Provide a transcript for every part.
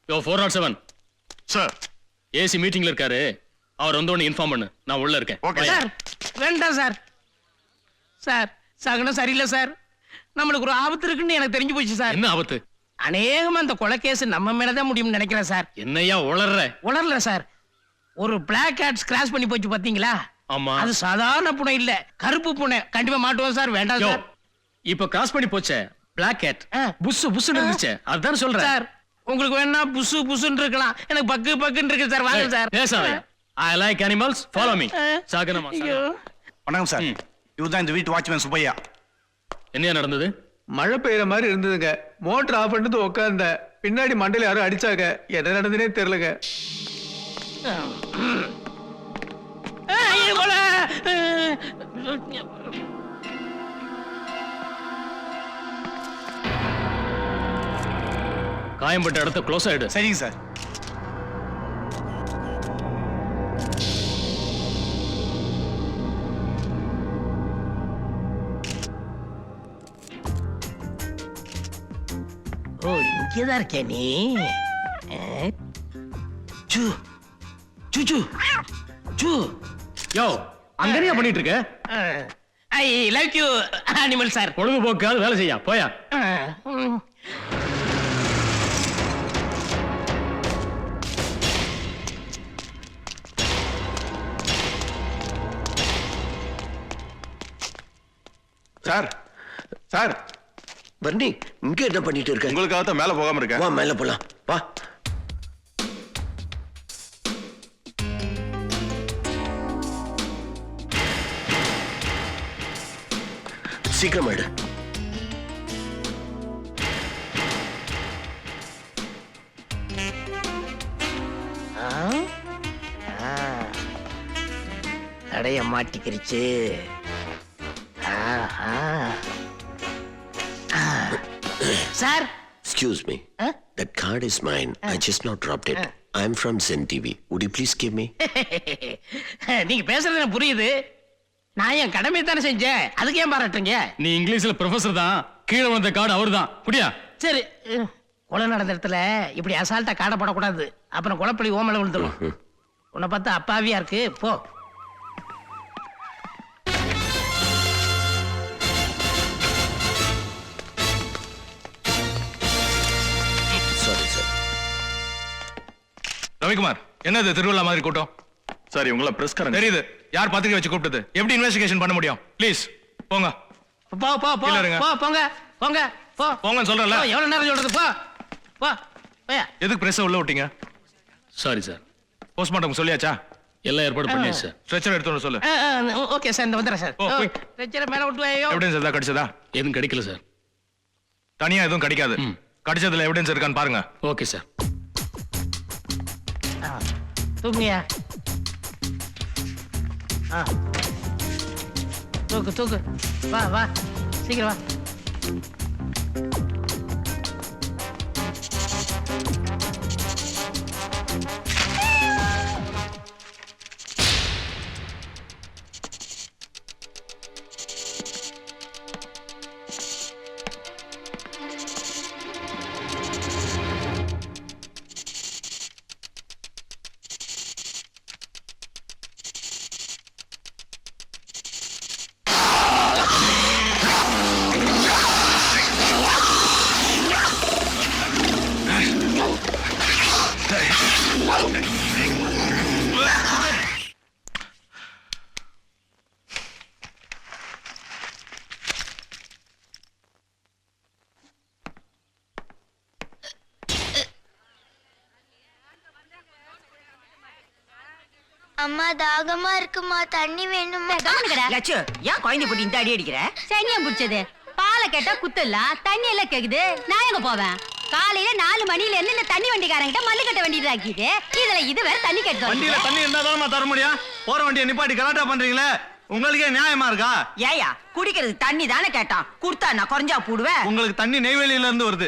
யோ 407 sir. AC மீட்டிங்ல இருக்காரு. அவர் வந்தோன்னு இன்ஃபார்ம் பண்ணு. நான் உள்ள இருக்கேன். Okay sir. வேண்டாம் சார். சார் சகுனம் சரியில்லை சார். நம்மளுக்கு ஒரு ஆபத்து இருக்குன்னு எனக்கு தெரிஞ்சு போச்சு சார். என்ன ஆபத்து? அநேகமா அந்த கொலை கேஸ் நம்ம மேலதான் முடியும்னு நினைக்கிறேன் சார். என்னையா உளறல சார். ஒரு பிளாக் கேட்ஸ் கிராஸ் பண்ணி போச்சு பாத்தீங்களா? ஆமா. அது சாதாரண பூனை இல்ல, கருப்பு பூனை. கண்டிப்பா மாட்டுவோம் சார். வேண்டாம் சார். இப்ப கிராஸ் பண்ணி போச்சே பிளாக் கேட் புஸ் புஸ்னு இருந்துச்சே. அதான் சொல்றேன் சார். உங்களுக்கு வேணா புசு புசுன்னு இருக்கலாம், எனக்கு பக்கு பக்குன்னு இருக்கு சார். வாங்க சார். பேசாத. I like animals. Follow me. சாகனமா. வணக்கம் சார். இவர்தான் இந்த வீட்டு வாட்ச்மேன் சுப்பையா. என்ன நடந்தது? மழை பெய்யற மாதிரி இருந்ததுங்க. மோட்டர் ஆஃப் பண்ணிட்டு உட்கார்ந்த பின்னாடி மண்டையில யாரும் அடிச்சாங்க. என்ன நடந்ததுனே தெரியலங்க. காயம்பட்ட இடத்த க்ளோஸ் ஆயிடு. சரிங்க சார். ஓ, இங்கேதான் இருக்கே நீ. சு சு சு சு. யோ, அங்கேயா பண்ணிட்டு இருக்க? I love you animal sir. பொழுதுபோக்காவது வேலை செய்யா. போயா. சார். சார். பர்னி, இங்க என்ன பண்ணிட்டு இருக்க? உங்களுக்காக தான் மேல போகாம இருக்கேன். வா மேல போலாம். வா. சீக்கிரம் ஆயிடு. தடைய மாட்டிக்கிருச்சு. Sir. Excuse me. That card is mine. I just now dropped it. I'm from Zen TV. Would you please give me? நீங்க பேசுறது எனக்கு புரியுது. நான் என் கடமை தானே செஞ்சேன். அதுக்கு ஏன் பாராட்டுறீங்க? நீ இங்கிலீஷ்ல ப்ரொஃபசர் தான். கீழே வந்த கார்டு அவர்தான். குடியா. சரி. கொலை நடந்த இடத்துல இப்படி அசால்ட்டா காடை போடக்கூடாது. அப்புறம் கொலைப்பழி ஓமலை விழுந்துடும். உன்னை பார்த்தா அப்பாவியா இருக்கு. போ. Sorry, sir. ரவிக்குமார், என்னது திருவிழா மாதிரி கூட்டம்? சார், இவங்கள பிரஸ்காரங்க. தெரியுது. யார் பத்திரிக்கை வச்சு கூப்பிட்டது? எப்படி இன்வெஸ்டிகேஷன் பண்ண முடியும்? ப்ளீஸ் போங்க. போ போ போ போ. போங்க போங்க போ. போங்கன்னு சொல்றல. எவ்வளவு நேரம் சொல்றது? போ போ. போயா. எதுக்கு பிரஸ் உள்ள விட்டீங்க? Sorry sir. போஸ்ட்மார்ட்டம் சொல்லியாச்சா? எல்லாம் ஏற்பாடு பண்ணியாச்சு சார். ஸ்ட்ரெச்சர் எடுத்து வந்து சொல்லு. ஓகே சார், இந்த வந்துறேன் சார். ஓ, quick. ஸ்ட்ரெச்சரை மேல விட்டு வாயோ. எவிடன்ஸ் எதாவது கிடைச்சதா? எதுவும் கிடைக்கல சார். தனியா எதுவும் கிடைக்காது. கிடைச்சதுல எவிடன்ஸ் இருக்கான்னு பாருங்க. Okay sir. தூங்குயா. தூக்கு தூக்கு. வா வா சீக்கிரம் வா. அம்மா தாகமா இருக்குமா, தண்ணி வேணுமா? லட்சு, ஏன் குழந்தை போட்டு இந்த அடி அடிக்கிற? சனியம் பிடிச்சது. பாலை கேட்டா குத்தலாம், தண்ணி எல்லாம் கேக்குது. நான் எங்க போவேன்? காலையில 4 மணில இருந்து இந்த தண்ணி வண்டிக்காரங்கிட்ட மல்லு கட்ட வேண்டியது ஆக்கிது. இதுல இது வேற தண்ணி கேட்டு வண்டியில தண்ணி இருந்தாதான் தர முடியும். போற வண்டியை நிப்பாட்டி கலாட்டா பண்றீங்களே, உங்களுக்கே நியாயமா இருக்கா? ஏயா, குடிக்கிறது தண்ணி தானே கேட்டான். குடுத்தா நான் குறைஞ்சா போடுவேன். உங்களுக்கு தண்ணி நெய்வேலியில இருந்து வருது.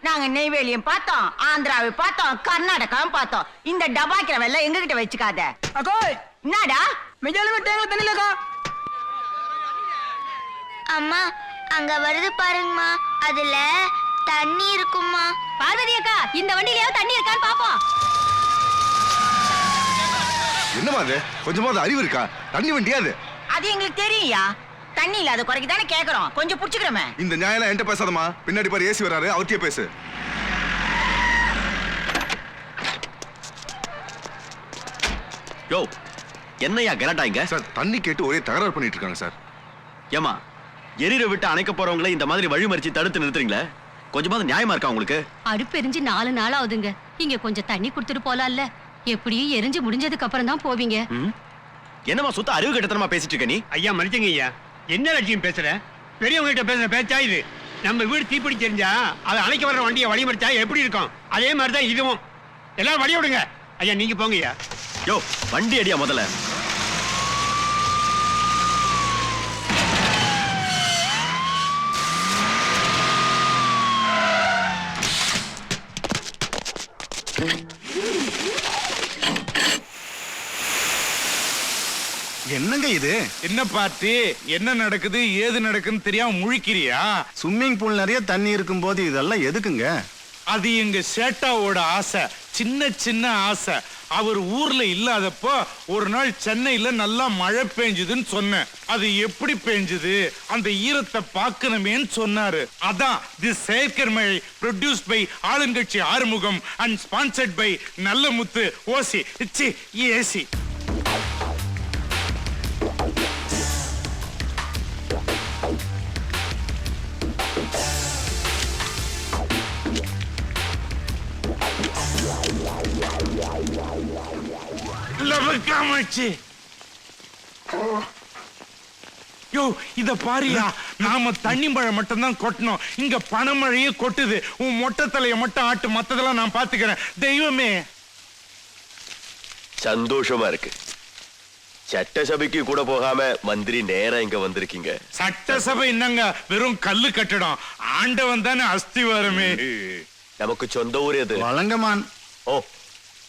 நாங்க நெய்வேலியும் பார்த்தோம், ஆந்திராவை பார்த்தோம், கர்நாடகாவும் பார்த்தோம். இந்த டபாக்கிற வெள்ள எங்க கிட்ட வச்சுக்காத. என்னடா மெஜாலுமே தேங்க தண்ணிலக்கா. அம்மா அங்க வருது பாருங்கம்மா, அதுல தண்ணி இருக்குமா? பார்வதி அக்கா, இந்த வண்டியிலயாவது தண்ணி இருக்கான்னு பாப்போம். என்னமா அது? கொஞ்சமாவது அறிவு இருக்கா? தண்ணி வண்டியா அது? அது எங்களுக்கு தெரியும்யா. தண்ணி இல்லாத குறைக்கு தானே கேக்குறோம், கொஞ்சம் புடிச்சுக்கிறோமே. இந்த நியாயம் என்கிட்ட பேசாதமா. பின்னாடி பாரு ஏசி வராரு, அவர்கிட்டயே பேசு. யோ என்னையா கலாட்டாங்க? சார் தண்ணி கேட்டு ஒரே தகராறு பண்ணிட்டு இருக்காங்க சார். ஏமா எரிர விட்டு அணைக்க போறவங்களை இந்த மாதிரி வழிமறிச்சு தடுத்து நிறுத்துறீங்களே, கொஞ்சமாவது நியாயமா இருக்கா உங்களுக்கு? அடுப்பு எரிஞ்சு 4 நாள் ஆகுதுங்க. இங்க கொஞ்சம் தண்ணி குடுத்துட்டு போலாம்ல. எப்படியும் எரிஞ்சு முடிஞ்சதுக்கு அப்புறம் தான் போவீங்க. என்னமா சுத்த அறிவு கட்டத்தனமா பேசிட்டு இருக்க நீ? ஐயா மன்னிச்சுங்க ஐயா, என்ன லட்சியம் பேசுற? பெரியவங்க கிட்ட பேசுற பேச்சா இது? நம்ம வீடு தீப்பிடி தெரிஞ்சா அதை அணைக்க வர்ற வண்டியை வழிமறிச்சா எப்படி இருக்கும், அதே மாதிரி தான் இதுவும். எல்லாரும் வழி விடுங்க ஐயா, நீங்க போங்க ஐயா. யோ வண்டி அடியா முதல்ல. என்னங்க இது? என்ன பார்த்து என்ன நடக்குது ஏது நடக்குன்னு தெரியாம முழிக்கிறியா? ஸ்விம்மிங் பூல் நிறைய தண்ணி இருக்கும் போது இதெல்லாம் எதுக்குங்க? அது எங்க சேட்டாவோட ஆசை, சின்ன சின்ன ஆசை. அவர் ஊர்ல இல்லாதப்போ ஒரு நாள் சென்னையில நல்லா மழை பெஞ்சுதுன்னு சொன்னேன். அது எப்படி பெஞ்சுது, அந்த ஈரத்தை பார்க்கணுமேன்னு சொன்னாரு. அதான் தி செயற்கை மழை ப்ரொடியூஸ் பை ஆளுங்கட்சி ஆறுமுகம் அண்ட் ஸ்பான்சர்ட் பை நல்ல முத்து ஓசி ஏசி. காமாட்சி, யோ இத பாரியா, நாம தண்ணி மழை மட்டும் தான் கொட்டணும், இங்க பணமழையே கொட்டுது. உன் மொட்டை தலைய மட்டும் ஆட்டு, மத்ததெல்லாம் நான் பாத்துக்கிறேன். தெய்வமே. சந்தோஷமா இருக்கு. சட்டசபைக்கு கூட போகாம மந்திரி நேரா இங்க வந்திருக்கீங்க. சட்டசபை என்னங்க வெறும் கல்லு கட்டடம், ஆண்டவன் தானே அஸ்திவாரமே. நமக்கு சொந்த ஊர் எது? வழங்கமான். ஓ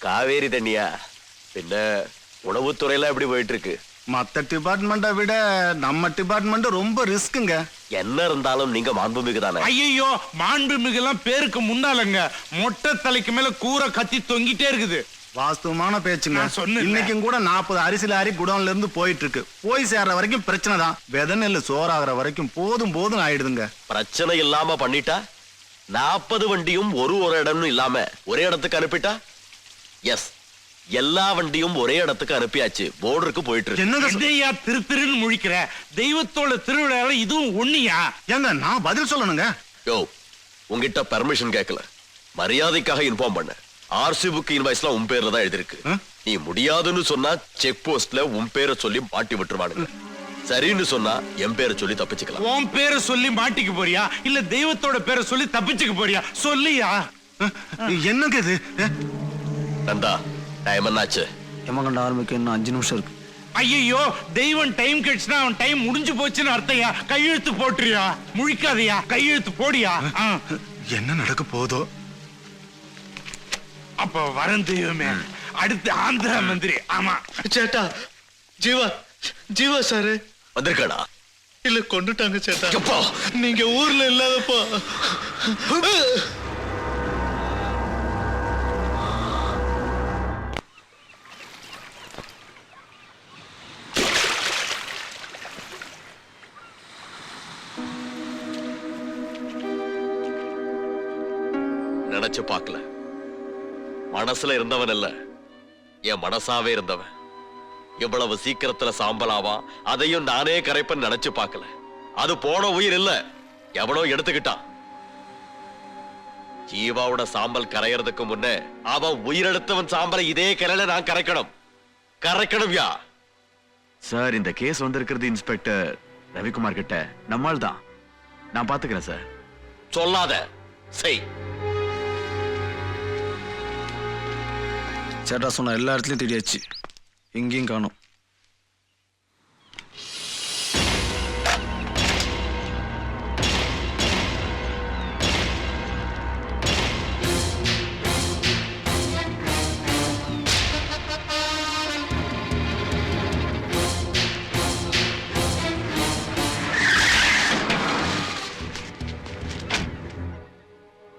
காவேரி தண்ணியா? பின்ன உணவுத்துறையெல்லாம் எப்படி போயிட்டு இருக்கு? மத்த டிபார்ட்மெண்ட்டை விட நம்ம டிபார்ட்மெண்ட் ரொம்ப ரிஸ்க்குங்க. என்ன இருந்தாலும் நீங்க மாண்புமிகு தானே? ஐயோ மாண்புமிகு எல்லாம் பேருக்கு முன்னாலங்க, மொட்டை தலைக்கு மேல கூரை கத்தி தொங்கிட்டே இருக்குது. வாஸ்தவமான பேச்சுங்க. நான் சொன்னேன்ல. இன்னைக்கும் கூட 40 அரிசி லாரி குடோன்ல இருந்து போயிட்டு இருக்கு. போய் சேர்ற வரைக்கும் பிரச்சனை தான். விதை நெல்லு சோறாகிற வரைக்கும் போதும் போதும் ஆயிடுதுங்க. பிரச்சனை இல்லாம பண்ணிட்டா 40 வண்டியும் ஒரு இடம்னு இல்லாம ஒரே இடத்துக்கு அனுப்பிட்டா? எஸ், எல்லா வண்டியும் ஒரே இடத்துக்கு அனுப்பியாச்சு. போர்டருக்கு போயிட்டு இருக்கு. என்னையா திரு திருன்னு முழிக்கிற? தெய்வத்தோட திருவிழாவில் இதுவும் ஒண்ணியா? ஏங்க நான் பதில் சொல்லணுங்க. யோ உங்ககிட்ட பெர்மிஷன் கேட்கல, மரியாதைக்காக இன்ஃபார்ம் பண்ண. ஆர்சி புக் இன்வாய்ஸ்ல உன் பேர்ல தான் எழுதிருக்கு. நீ முடியாதுன்னு சொன்னா செக் போஸ்ட்ல உன் பேரை சொல்லி மாட்டி விட்டுருவானுங்க. சரின்னு சொன்னா என் பேரை சொல்லி தப்பிச்சுக்கலாம். உன் பேரை சொல்லி மாட்டிக்க போறியா இல்ல தெய்வத்தோட பேரை சொல்லி தப்பிச்சுக்க போறியா? சொல்லியா. என்னங்க இது? நந்தா டைம் என்னாச்சு? எமகண்ட ஆரம்பிக்க இன்னும் 5 நிமிஷம் இருக்கு. ஐயோ தெய்வம் டைம் கழிச்சுனா அவன் டைம் முடிஞ்சு போச்சுன்னு அர்த்தையா? கையெழுத்து போட்டுறியா? முழிக்காதையா, கையெழுத்து போடியா. என்ன நடக்க போதோ? அப்ப வரன் தெய்வமே, அடுத்து ஆந்திரா மந்திரி. ஆமா சேட்டா, ஜீவா ஜீவா சாரு வந்திருக்கடா. இல்ல கொண்டுட்டாங்க சேட்டா. எப்போ? நீங்க ஊர்ல இல்லாதப்போ. நினைச்சு பார்க்கல. மனசுல இருந்தவன் இல்ல, என் மனசாவே இருந்தவன். இவ்வளவு சீக்கிரத்துல சாம்பலாவா அதையும் நானே கரைப்பன் நினைச்சு பார்க்கல. அது போன உயிர் இல்ல, எவனோ எடுத்துக்கிட்டான். ஜீவாவோட சாம்பல் கரையறதுக்கு முன்னே அவன் உயிரெடுத்தவன் சாம்பலை இதே கிளையில நான் கரைக்கணும் யா. சார் இந்த கேஸ் வந்திருக்கிறது இன்ஸ்பெக்டர் ரவிக்குமார் கிட்ட. நம்மால் தான், நான் பாத்துக்கிறேன் சார். சொல்லாத, செய். சேட்டா சொன்ன எல்லா இடத்துலயும் தேடியாச்சு, எங்கேயும் காணும்.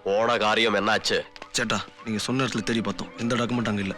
போன காரியம் என்னாச்சு? சேட்டா நீங்க சொன்ன இடத்துல தேடி பார்த்தோம், எந்த டாக்குமெண்ட் அங்க இல்ல.